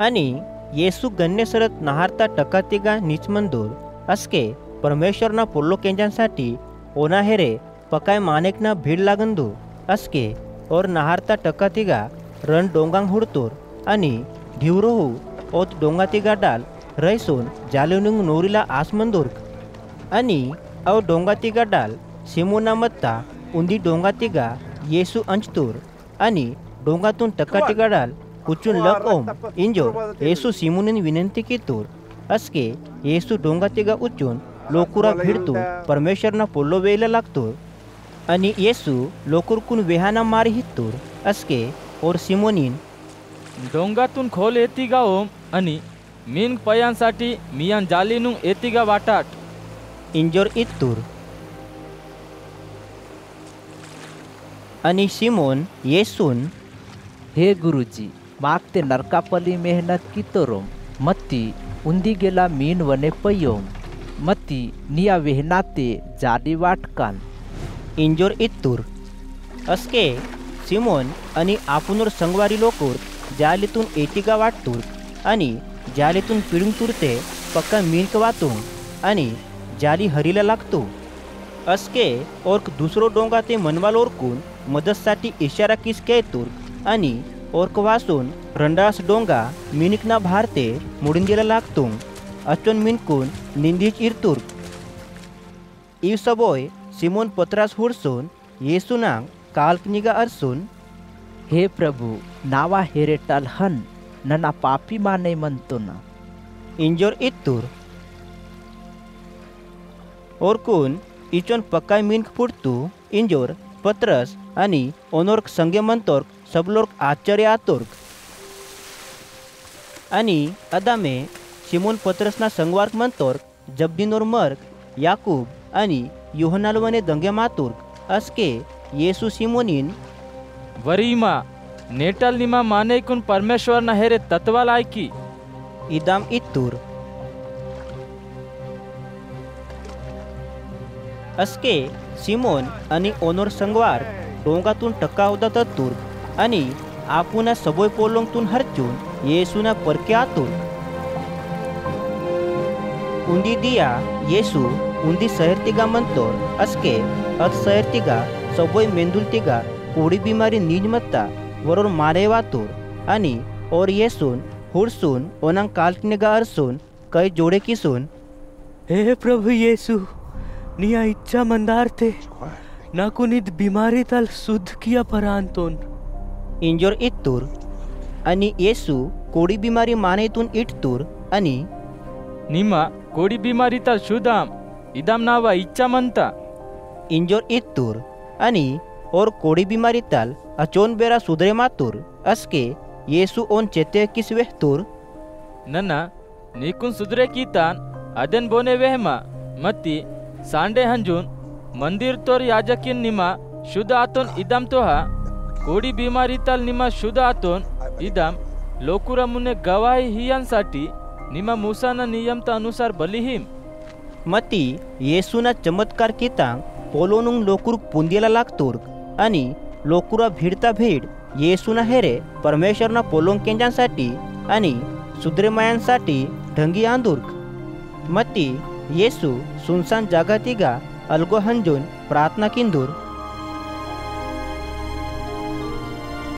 आणि येसु गन्नेसरत नहारता टकातिगा नीचमंदूर अस्के परमेश्वरना पोल्लो केंजांसाठी ओना हेरे पकाय मानेकना भीड़ लागंदू अस्के और नहारता टकातिगा रण डोंगांग हुडतोर आणि ढिवरोहू ओत डोंगातिगा डाल रैसून जालेनुंग नोरीला आसमंदुर्ग आणि अव डोंगातिगा डाल सिमोना मत्ता उंदी डोंगातिगा येसु अंचतूर आणि डोंगातून टकातिगा डाल कुचून लक ओम इंजो येसु सिमोनीन विनंती की तूर अस्के येसु डोंगातिगा उचून लोकुरा भिडतू परमेश्वरना पोल्लो वेला लागतो आणि येसु लोकुरकून वेहाना मारी हित्तूर अस्के और सिमोनीन डोंगातून खोल येतिगा ओम आणि मीन पयांसाठी मियान जालीनुंग येतिगा वाटाट इंजोर इत्तूर आणि सिमोन येसून हे गुरुजी मागते नरकापली मेहनत की तोरोम मत्ती उंदी गेला मीन वने पयोम मत्ती निया वेहनाते जाडी वाटकान इंजोर इत्तूर अस्के सिमोन आणि आपुनोर संगवारी लोकूर जालीतून एतिगा वाटतूर आणि जालीतून पिळून तुरते पक्का मीनक वातून आणि जाली हरीला लागतो अस्के और दुसरो डोंगा ते मनवाल ओरकून मदतसाठी इशारा किस केतूर आणि ओरक वासून रंडास डोंगा मिनिकना भारते मुडिंदीला लागतो अचोन मिनकून निंदीच इरतूर इव सबोय सिमोन पत्रास हुडसून येसुनांग काल्पनिगा अर्सून हे प्रभु नावा हेरेटाल हन नना पापी माने म्हणतो ना इंजोर इत्तूर ओरकून इचोन पक्काय मिनक फुटतू इंजोर पत्रस आणि ओनोर्क संगे मंतोर्क सबलोर्क आश्चर्य आतोर्क आणि अदामे सिमोन पत्रसना संगवार्क मंतोर्क जब्दीनोर मर्क याकूब आणि योहनालवने दंगे मातुर्क अस्के येसु सिमोनीन वरीमा नेटल निमा मानेकून परमेश्वर ना हेरे तत्वा लायकी इदाम इत्तूर अस्के सिमोन आणि ओनोर संगवार डोंगातून टक्का होता तत्तूर आणि आपुना सबोय पोलोंगतून हरचून येसुना परके आतूर उंदी दिया येसु उंदी सहरतिगा मंतोर अस्के अत सहरतिगा सबोय मेंदुलतिगा कोडी बिमारी निजमत्ता वरोर मारे वातूर आणि और येसून हुडसून ओनांग काल्पनिगा अर्सून कई जोडे किसून हे प्रभु येसु निया इच्छा मंदार थे नाकुनिद बीमारी तल शुद्ध किया परांतोन इंजोर इत्तूर आणि येसु कोडी बिमारी मानेतून इटतूर आणि निमा कोडी बिमारी तल शुदाम इदाम नावा इच्छा म्हणता इंजोर इत्तूर आणि और कोडी बिमारी तल अचोन बेरा सुधरे मातूर अस्के येसु ओन चेते किस वेहतूर नन्ना नीकुन सुधरे कीतान अदन बोने वेहमा मत्ती सांडे हंजून मंदिर तोर याजकिन निमा शुद्ध आतोन इदाम तोहा कोडी बिमारी तल निमा शुद्ध आतोन इदाम लोकुरा मुने गवाही हियांसाठी निमा मूसाना नियमता अनुसार बलिहिम मती येसुना चमत्कार कितांग पोलोनुंग लोकुर पुंदिला लागतोर्क आणि लोकुरा भिडता भीड येसुना हेरे परमेश्वरना पोलोंग केंजांसाठी आणि सुद्रेमायांसाठी ढंगी आंदुर्क मती येसु सुनसान जागातिगा अलगो हंजून प्रार्थना किंदूर